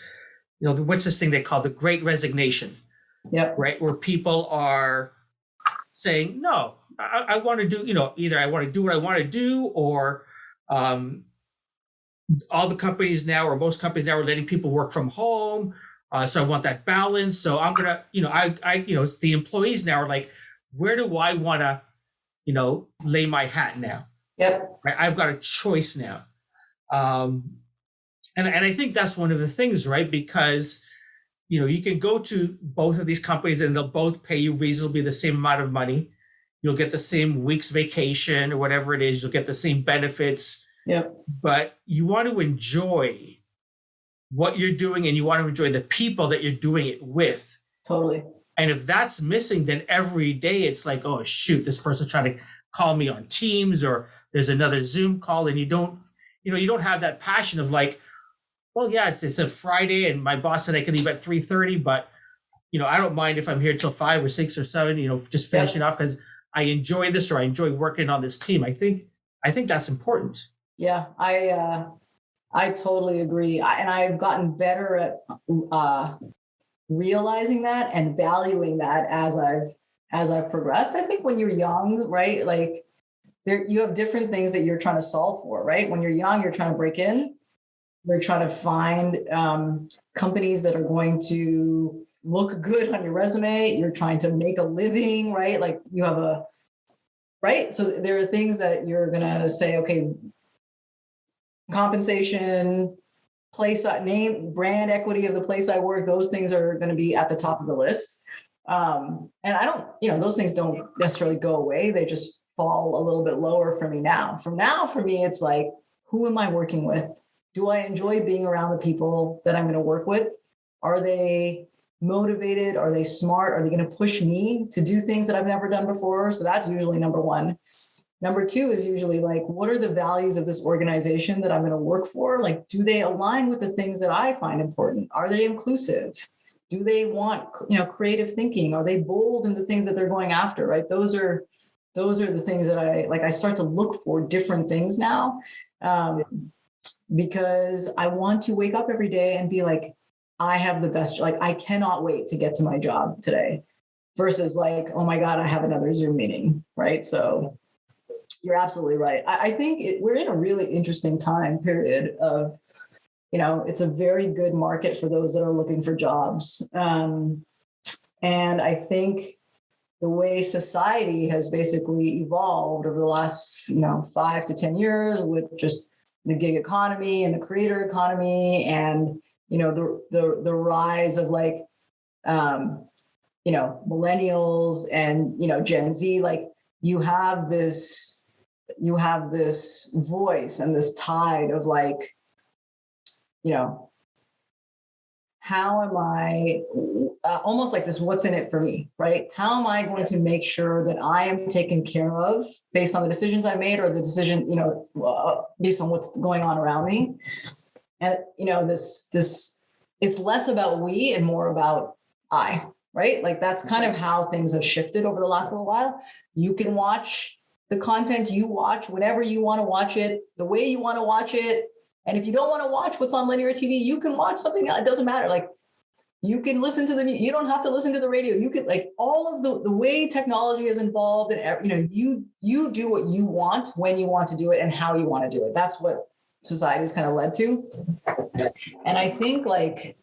Speaker 2: what's this thing they call the Great Resignation?
Speaker 1: Yeah.
Speaker 2: Right. Where people are saying, no, I want to do, either I want to do what I want to do or, all the companies now or most companies now are letting people work from home. So I want that balance. So I'm going to, it's the employees now are like, where do I want to, lay my hat now?
Speaker 1: Yep.
Speaker 2: Right. I've got a choice now. And I think that's one of the things, right? Because, you can go to both of these companies and they'll both pay you reasonably the same amount of money. You'll get the same week's vacation or whatever it is. You'll get the same benefits.
Speaker 1: Yep.
Speaker 2: But you want to enjoy what you're doing and you want to enjoy the people that you're doing it with.
Speaker 1: Totally.
Speaker 2: And if that's missing, then every day it's like, oh, shoot, this person's trying to call me on Teams or there's another Zoom call and you don't have that passion of like, well, yeah, it's a Friday and my boss said I can leave at 3:30, but, I don't mind if I'm here till 5 or 6 or 7, just finishing off because I enjoy this or I enjoy working on this team. I think that's important.
Speaker 1: Yeah, I totally agree. And I've gotten better at realizing that and valuing that as I've progressed. I think when you're young, right, like you have different things that you're trying to solve for, right? When you're young, you're trying to break in. You're trying to find companies that are going to look good on your resume. You're trying to make a living, right? Like you have right? So there are things that you're going to say, okay, compensation, place, name, brand equity of the place I work, those things are going to be at the top of the list. And I don't, those things don't necessarily go away. They just fall a little bit lower for me now. For me, it's like, who am I working with? Do I enjoy being around the people that I'm going to work with? Are they motivated? Are they smart? Are they going to push me to do things that I've never done before? So that's usually number one. Number two is usually like, what are the values of this organization that I'm going to work for? Like, do they align with the things that I find important? Are they inclusive? Do they want, creative thinking? Are they bold in the things that they're going after? Right? Those are the things that I start to look for different things now, because I want to wake up every day and be like, I have the best, like, I cannot wait to get to my job today versus like, oh my God, I have another Zoom meeting. Right. So you're absolutely right. I think we're in a really interesting time period of, it's a very good market for those that are looking for jobs. And I think the way society has basically evolved over the last, 5 to 10 years with just the gig economy and the creator economy and, the rise of like, millennials and, Gen Z, like you have this voice and this tide of like, how am I almost like this, what's in it for me, right? How am I going to make sure that I am taken care of based on the decisions I made or the decision, based on what's going on around me? And, this, it's less about we and more about I, right? Like that's kind of how things have shifted over the last little while. You can watch the content you watch whenever you want to watch it, the way you want to watch it. And if you don't want to watch what's on linear TV, you can watch something else. It doesn't matter. Like you can listen to you don't have to listen to the radio. You could like all of the way technology is involved and, you do what you want, when you want to do it and how you want to do it. That's what society's kind of led to. And I think like,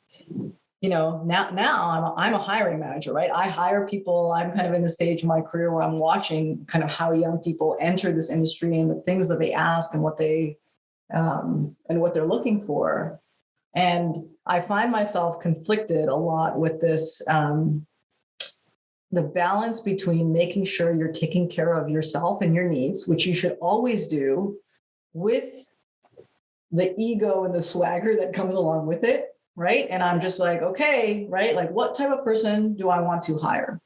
Speaker 1: now I'm a hiring manager, right? I hire people. I'm kind of in the stage of my career where I'm watching kind of how young people enter this industry and the things that they ask and what they, and what they're looking for. And I find myself conflicted a lot with this, the balance between making sure you're taking care of yourself and your needs, which you should always do, with the ego and the swagger that comes along with it, right? And I'm just like, okay, right? Like, what type of person do I want to hire?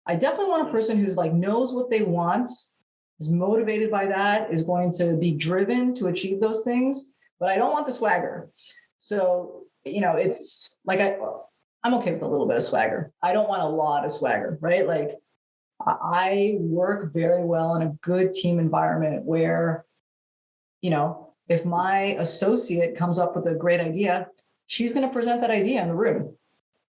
Speaker 1: I definitely want a person who's like knows what they want, is motivated by that, is going to be driven to achieve those things, but I don't want the swagger. So, it's like I'm okay with a little bit of swagger. I don't want a lot of swagger, right? Like, I work very well in a good team environment where, if my associate comes up with a great idea, she's going to present that idea in the room.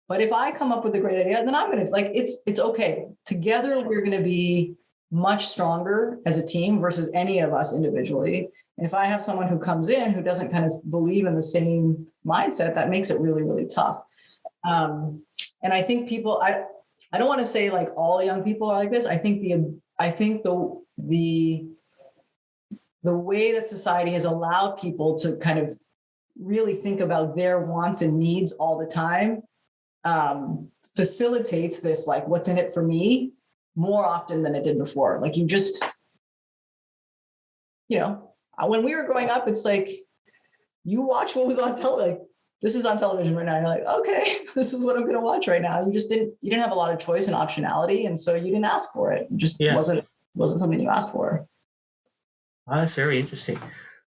Speaker 1: But if I come up with a great idea, then I'm going to it's okay. Together, we're going to be much stronger as a team versus any of us individually. And if I have someone who comes in who doesn't kind of believe in the same mindset, that makes it really, really tough. And I think people, I don't want to say like all young people are like this. I think the way that society has allowed people to kind of really think about their wants and needs all the time facilitates this, like, what's in it for me, more often than it did before. Like, you just, when we were growing up, it's like you watch what was on television. Like, this is on television right now. You're like, okay, this is what I'm going to watch right now. You didn't have a lot of choice and optionality, and so you didn't ask for it. It just wasn't something you asked for.
Speaker 2: Oh, that's very interesting.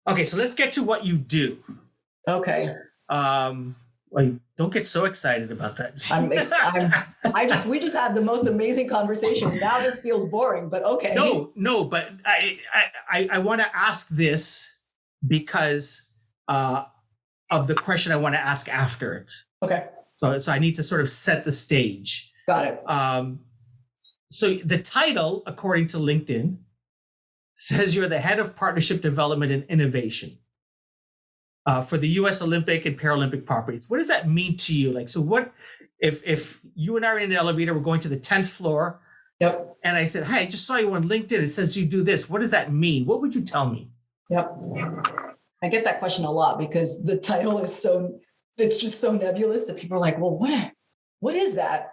Speaker 2: Okay, so let's get to what you do.
Speaker 1: Okay.
Speaker 2: Well, don't get so excited about that.
Speaker 1: We just had the most amazing conversation. Now this feels boring, but okay.
Speaker 2: No, but I want to ask this because of the question I want to ask after it.
Speaker 1: Okay.
Speaker 2: So I need to sort of set the stage.
Speaker 1: Got it.
Speaker 2: So the title, according to LinkedIn, says you're the head of partnership development and innovation for the US Olympic and Paralympic properties. What does that mean to you? Like, so what if you and I are in an elevator, we're going to the 10th floor.
Speaker 1: Yep.
Speaker 2: And I said, hey, I just saw you on LinkedIn. It says you do this. What does that mean? What would you tell me?
Speaker 1: Yep. I get that question a lot because the title is it's just so nebulous that people are like, well, what is that?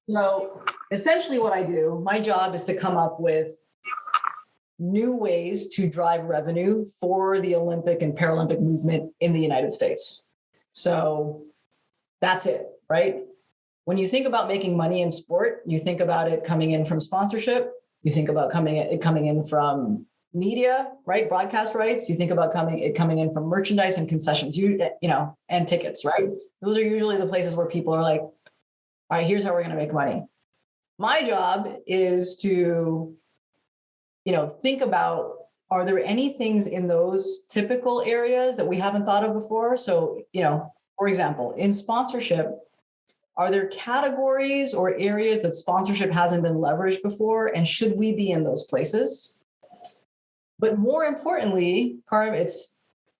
Speaker 1: So essentially what I do, my job is to come up with new ways to drive revenue for the Olympic and Paralympic movement in the United States. So that's it, right? When you think about making money in sport, you think about it coming in from sponsorship. You think about it coming in from media, right? Broadcast rights. You think about it coming in from merchandise and concessions, and tickets, right? Those are usually the places where people are like, all right, here's how we're going to make money. My job is to think about, are there any things in those typical areas that we haven't thought of before? So, for example, in sponsorship, are there categories or areas that sponsorship hasn't been leveraged before? And should we be in those places? But more importantly, Karim, it's,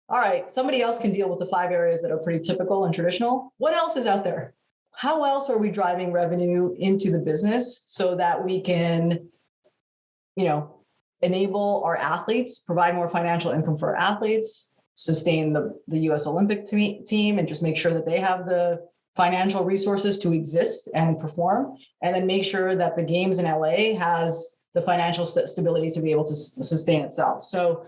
Speaker 1: all right, somebody else can deal with the 5 areas that are pretty typical and traditional. What else is out there? How else are we driving revenue into the business so that we can, enable our athletes, provide more financial income for our athletes, sustain the US Olympic team, and just make sure that they have the financial resources to exist and perform, and then make sure that the games in LA has the financial stability to be able to sustain itself. So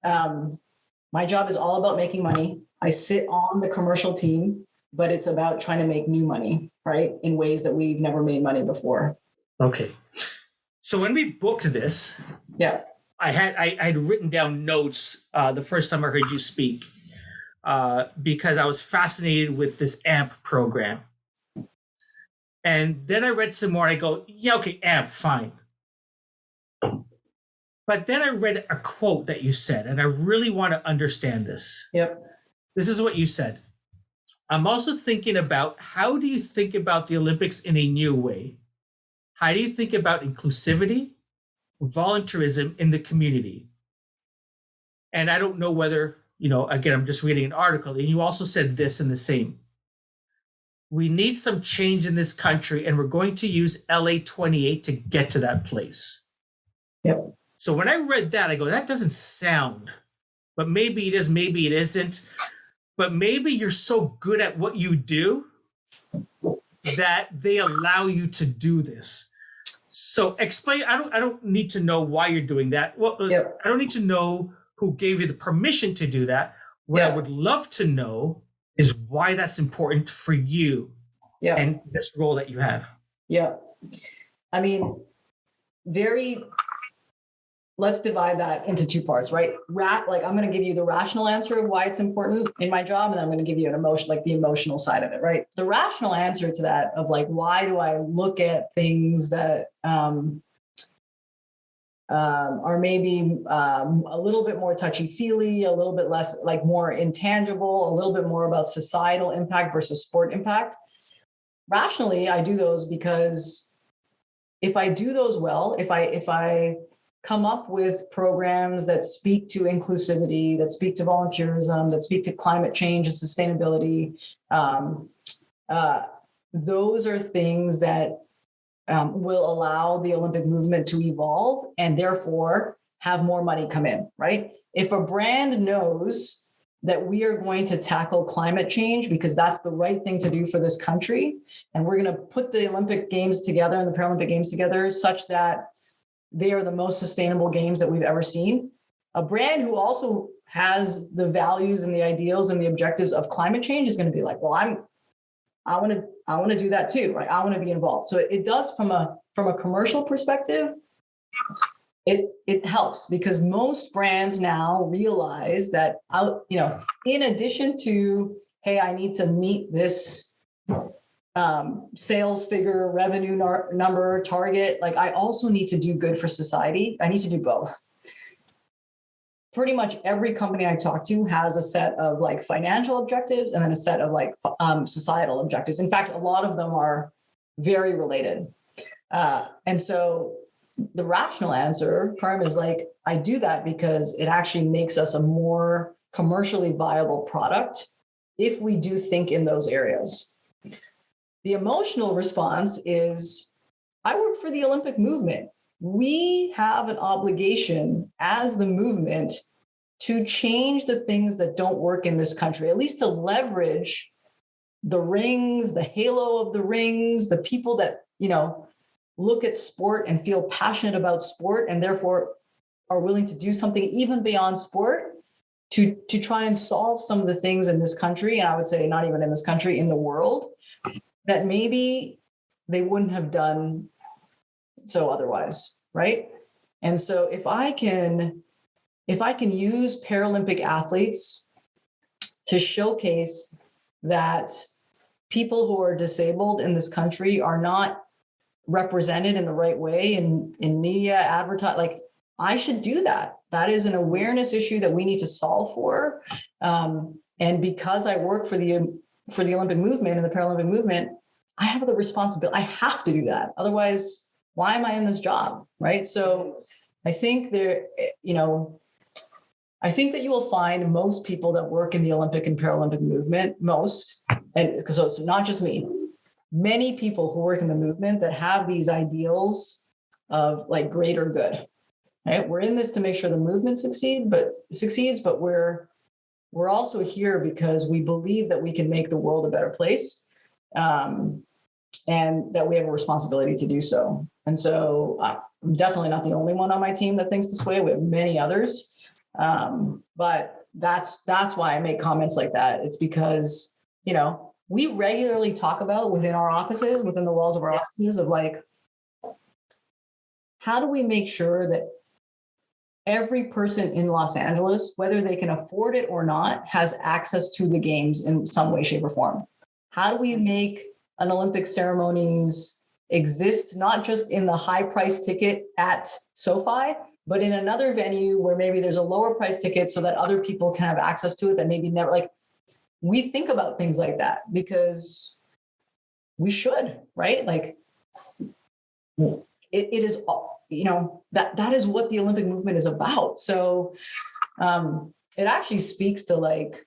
Speaker 1: my job is all about making money. I sit on the commercial team, but it's about trying to make new money, right? In ways that we've never made money before.
Speaker 2: Okay. So when we booked this, I had written down notes the first time I heard you speak because I was fascinated with this AMP program. And then I read some more. I go, yeah, okay, AMP, fine. But then I read a quote that you said, and I really want to understand this.
Speaker 1: Yep.
Speaker 2: This is what you said. I'm also thinking about, how do you think about the Olympics in a new way? How do you think about inclusivity, voluntarism in the community? And I don't know whether, again, I'm just reading an article, and you also said this in the same. We need some change in this country, and we're going to use LA28 to get to that place.
Speaker 1: Yep.
Speaker 2: So when I read that, I go, that doesn't sound, but maybe it is, maybe it isn't. but maybe you're so good at what you do that they allow you to do this. So explain. I don't need to know why you're doing that. Well,
Speaker 1: Yep.
Speaker 2: I don't need to know who gave you the permission to do that. What I would love to know is why that's important for you and this role that you have.
Speaker 1: Yeah. I mean, let's divide that into two parts, right? Like I'm going to give you the rational answer of why it's important in my job. And I'm going to give you the emotional side of it, right? The rational answer to that of like, why do I look at things that are maybe a little bit more touchy-feely, a little bit less, like more intangible, a little bit more about societal impact versus sport impact. Rationally, I do those because if I do those well, if I come up with programs that speak to inclusivity, that speak to volunteerism, that speak to climate change and sustainability, those are things that will allow the Olympic movement to evolve and therefore have more money come in, right? If a brand knows that we are going to tackle climate change because that's the right thing to do for this country, and we're going to put the Olympic Games together and the Paralympic Games together such that they are the most sustainable games that we've ever seen. A brand who also has the values and the ideals and the objectives of climate change is going to be like, well, I want to do that too, right? I want to be involved. So it does from a commercial perspective, it helps because most brands now realize that, in addition to, hey, I need to meet this sales figure, revenue number target, like I also need to do good for society. I need to do both. Pretty much every company I talk to has a set of like financial objectives and then a set of like societal objectives. In fact, a lot of them are very related. And so the rational answer, Karim, is like, I do that because it actually makes us a more commercially viable product if we do think in those areas. The emotional response is, I work for the Olympic movement. We have an obligation as the movement to change the things that don't work in this country, at least to leverage the rings, the halo of the rings, the people that, look at sport and feel passionate about sport and therefore are willing to do something even beyond sport to try and solve some of the things in this country. And I would say not even in this country, in the world, that maybe they wouldn't have done so otherwise, right? And so if I can use Paralympic athletes to showcase that people who are disabled in this country are not represented in the right way in media, advertise, like I should do that. That is an awareness issue that we need to solve for. And because I work for the Olympic movement and the Paralympic movement, I have the responsibility. I have to do that. Otherwise, why am I in this job? Right. So I think I think that you will find most people that work in the Olympic and Paralympic movement, and because it's not just me, many people who work in the movement that have these ideals of like greater good, right? We're in this to make sure the movement succeeds, but we're also here because we believe that we can make the world a better place, and that we have a responsibility to do so. And so I'm definitely not the only one on my team that thinks this way. We have many others. But that's why I make comments like that. It's because, we regularly talk about within our offices, within the walls of our offices of like, how do we make sure that every person in Los Angeles, whether they can afford it or not, has access to the games in some way, shape, or form? How do we make an Olympic ceremonies exist, not just in the high price ticket at SoFi, but in another venue where maybe there's a lower price ticket so that other people can have access to it that maybe never, like, we think about things like that because we should, right? Like it is, that is what the Olympic movement is about. So it actually speaks to like,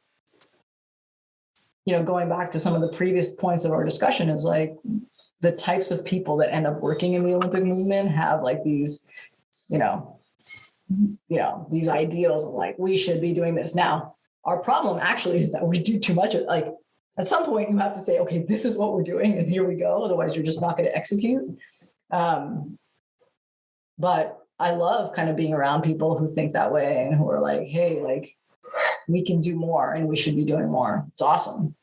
Speaker 1: going back to some of the previous points of our discussion is like the types of people that end up working in the Olympic movement have like these, these ideals of like, we should be doing this. Now, Our problem actually is that we do too much. Like at some point you have to say, okay, this is what we're doing and here we go. Otherwise you're just not going to execute. But I love kind of being around people who think that way and who are like, hey, like we can do more and we should be doing more. It's awesome.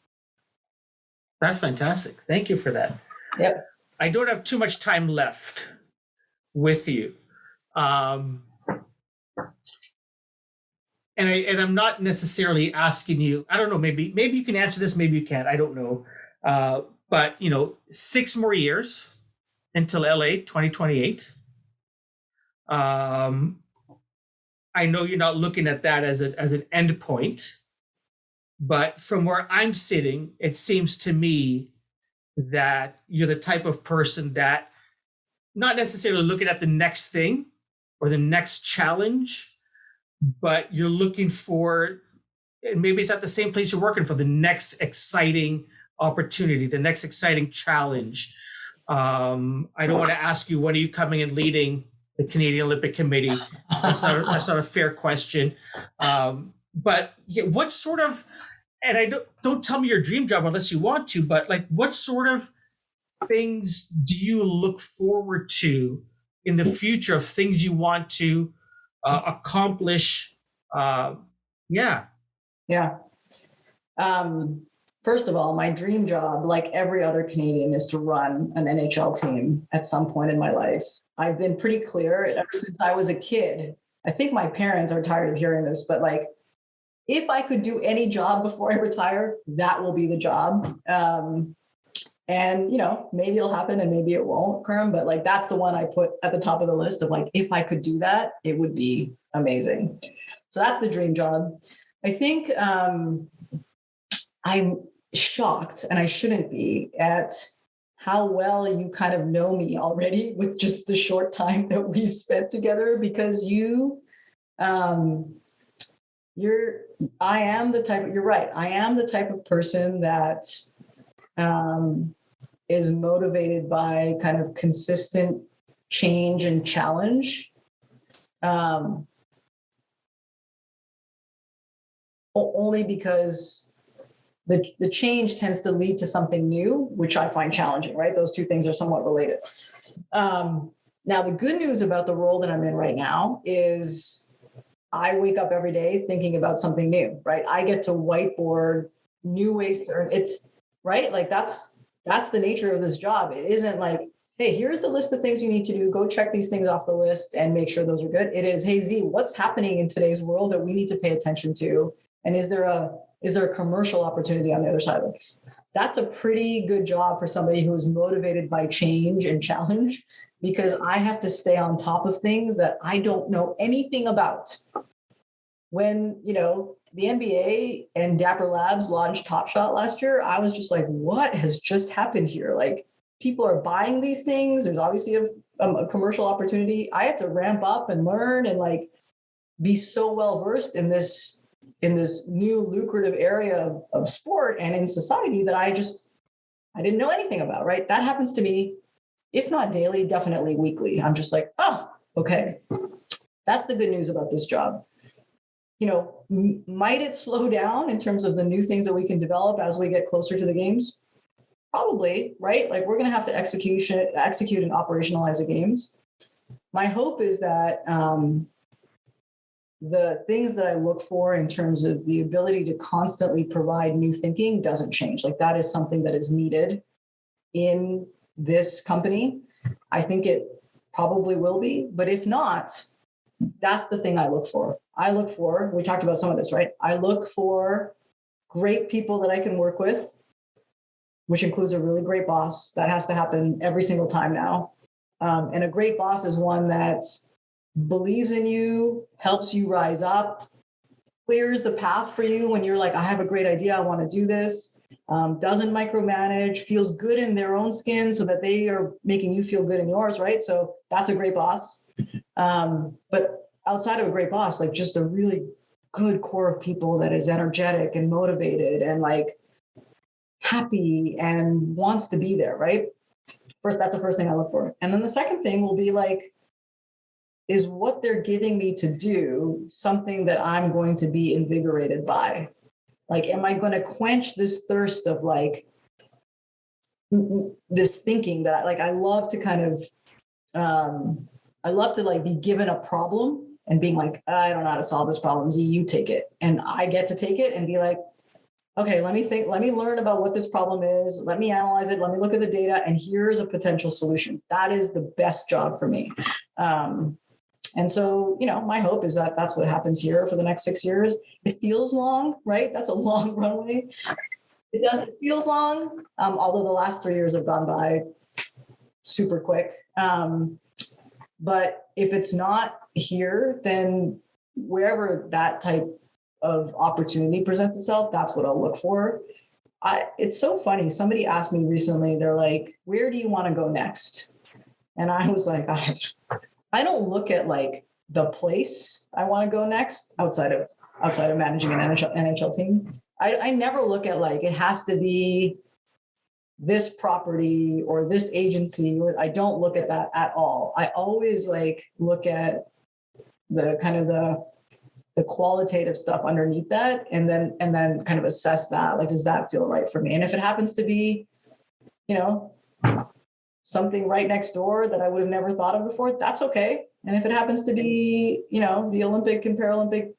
Speaker 2: That's fantastic. Thank you for that.
Speaker 1: Yep.
Speaker 2: I don't have too much time left with you. And I'm not necessarily asking you, I don't know, maybe you can answer this, maybe you can't, I don't know. But 6 more years until LA 2028. I know you're not looking at that as an end point, but from where I'm sitting, it seems to me that you're the type of person that not necessarily looking at the next thing or the next challenge, but you're looking for, and maybe it's at the same place you're working for, the next exciting opportunity, the next exciting challenge. I don't want to ask you, when are you coming and leading the Canadian Olympic Committee? That's not a fair question. But what sort of, and I don't tell me your dream job unless you want to, but like what sort of things do you look forward to in the future, of things you want to accomplish? Yeah.
Speaker 1: First of all, my dream job, like every other Canadian, is to run an NHL team at some point in my life. I've been pretty clear ever since I was a kid. I think my parents are tired of hearing this, but like, if I could do any job before I retire, that will be the job. And maybe it'll happen and maybe it won't, Kerm, but like, that's the one I put at the top of the list of like, if I could do that, it would be amazing. So that's the dream job. I think I'm shocked, and I shouldn't be, at how well you kind of know me already with just the short time that we've spent together, because you're right. I am the type of person that is motivated by kind of consistent change and challenge. Only because the change tends to lead to something new, which I find challenging, right? Those two things are somewhat related. Now, the good news about the role that I'm in right now is I wake up every day thinking about something new, right? I get to whiteboard new ways to earn. It's right. Like that's the nature of this job. It isn't like, hey, here's the list of things you need to do. Go check these things off the list and make sure those are good. It is, hey, Z, what's happening in today's world that we need to pay attention to? And is there a commercial opportunity on the other side of it? That's a pretty good job for somebody who is motivated by change and challenge, because I have to stay on top of things that I don't know anything about. When, the NBA and Dapper Labs launched Top Shot last year, I was just like, what has just happened here? Like, people are buying these things. There's obviously a commercial opportunity. I had to ramp up and learn and like be so well versed in this new lucrative area of sport and in society that I didn't know anything about, right? That happens to me, if not daily, definitely weekly. I'm just like, oh, okay. That's the good news about this job. Might it slow down in terms of the new things that we can develop as we get closer to the games? Probably, right? Like, we're going to have to execute and operationalize the games. My hope is that the things that I look for in terms of the ability to constantly provide new thinking doesn't change. Like, that is something that is needed in this company. I think it probably will be, but if not, that's the thing I look for. We talked about some of this, right? I look for great people that I can work with, which includes a really great boss. That has to happen every single time now. And a great boss is one that believes in you, helps you rise up, clears the path for you when you're like, I have a great idea, I want to do this, doesn't micromanage, feels good in their own skin so that they are making you feel good in yours, right? So that's a great boss. But outside of a great boss, like just a really good core of people that is energetic and motivated and like happy and wants to be there, right? That's the first thing I look for. And then the second thing will be like, is what they're giving me to do something that I'm going to be invigorated by? Like, am I going to quench this thirst of like this thinking that I love to kind of, I love to like be given a problem and being like, I don't know how to solve this problem. Z, you take it. And I get to take it and be like, okay, let me think, let me learn about what this problem is. Let me analyze it. Let me look at the data. And here's a potential solution. That is the best job for me. And so, my hope is that that's what happens here for the next 6 years. It feels long, right? That's a long runway. It feels long. Although the last 3 years have gone by super quick. But if it's not here, then wherever that type of opportunity presents itself, that's what I'll look for. It's so funny. Somebody asked me recently, they're like, where do you want to go next? And I was like, I don't look at like the place I want to go next outside of managing an NHL team. I never look at like, it has to be this property or this agency, or I don't look at that at all. I always like look at the kind of the qualitative stuff underneath that, and then kind of assess that, like, does that feel right for me? And if it happens to be, something right next door that I would have never thought of before, that's okay. And if it happens to be, the Olympic and Paralympic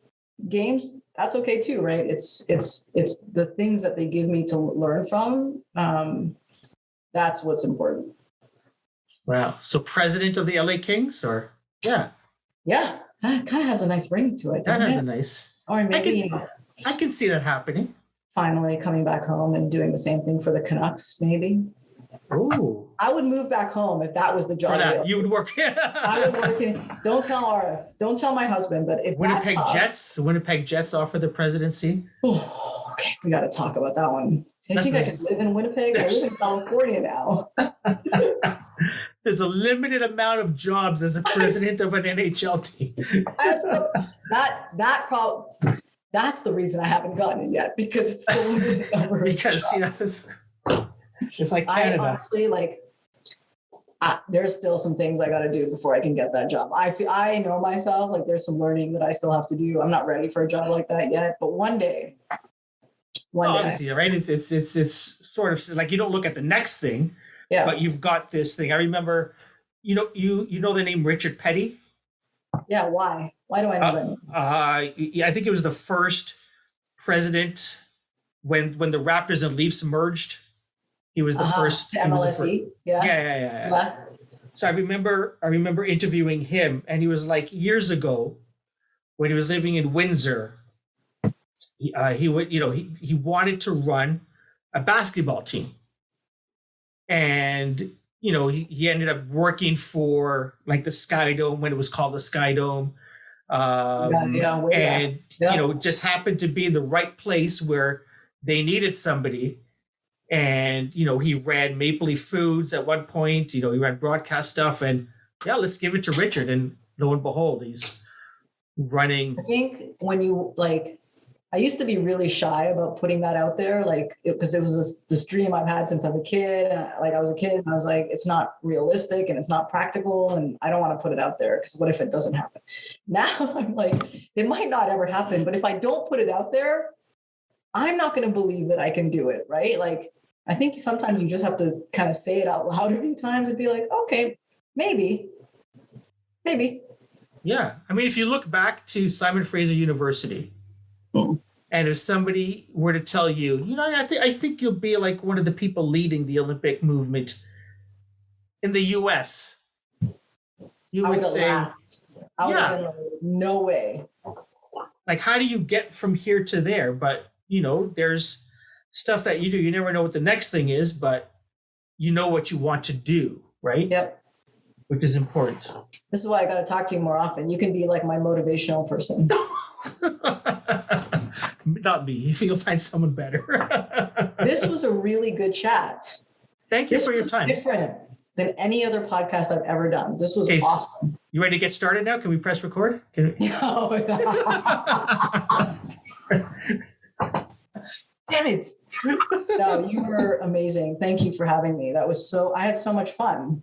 Speaker 1: games, that's okay too, right? It's the things that they give me to learn from. That's what's important.
Speaker 2: Wow. So president of the LA Kings, or yeah.
Speaker 1: That kind of has a nice ring to it.
Speaker 2: That has a nice.
Speaker 1: Or maybe
Speaker 2: I can see that happening.
Speaker 1: Finally coming back home and doing the same thing for the Canucks, maybe.
Speaker 2: Oh.
Speaker 1: I would move back home if that was the job.
Speaker 2: For that, you would work.
Speaker 1: I would work in. Don't tell RF. Don't tell my husband. But if
Speaker 2: Winnipeg Jets offer the presidency.
Speaker 1: Oh, okay, we got to talk about that one. I think nice. I could live in Winnipeg. I live in California now.
Speaker 2: There's a limited amount of jobs as a president of an NHL team. That's the reason I haven't gotten it yet, because it's the limited number of jobs. It's like Canada.
Speaker 1: I honestly there's still some things I got to do before I can get that job. I know myself, like there's some learning that I still have to do. I'm not ready for a job like that yet, but one day.
Speaker 2: Honestly, right? It's sort of like you don't look at the next thing, but you've got this thing. I remember, you know the name Richard Petty?
Speaker 1: Yeah. Why? Why do I know that name?
Speaker 2: I think it was the first president when the Raptors and Leafs merged. He was the first.
Speaker 1: MLSE.
Speaker 2: Yeah. So I remember interviewing him, and he was like, years ago when he was living in Windsor, he wanted to run a basketball team, and he ended up working for like the Sky Dome when it was called the Sky Dome, just happened to be in the right place where they needed somebody. And, he ran Maple Leaf Foods at one point, he ran broadcast stuff, and let's give it to Richard. And lo and behold, he's running.
Speaker 1: I think when you I used to be really shy about putting that out there, because it was this dream I've had since I was a kid. And I was a kid and I was like, it's not realistic and it's not practical. And I don't want to put it out there because what if it doesn't happen? Now I'm like, it might not ever happen, but if I don't put it out there, I'm not going to believe that I can do it. Right. I think sometimes you just have to kind of say it out loud a few times and be like, okay, maybe.
Speaker 2: Yeah. I mean, if you look back to Simon Fraser University, and if somebody were to tell you, I think you'll be like one of the people leading the Olympic movement in the US, you would say,
Speaker 1: I would have been like, no way.
Speaker 2: Like, how do you get from here to there? But, there's stuff that you do. You never know what the next thing is, but you know what you want to do, right?
Speaker 1: Yep.
Speaker 2: Which is important.
Speaker 1: This is why I got to talk to you more often. You can be like my motivational person.
Speaker 2: Not me. If you'll find someone better.
Speaker 1: This was a really good chat.
Speaker 2: Thank you for your time.
Speaker 1: Different than any other podcast I've ever done. This was awesome.
Speaker 2: You ready to get started now? Can we press record?
Speaker 1: Damn it. No, you were amazing. Thank you for having me. I had so much fun.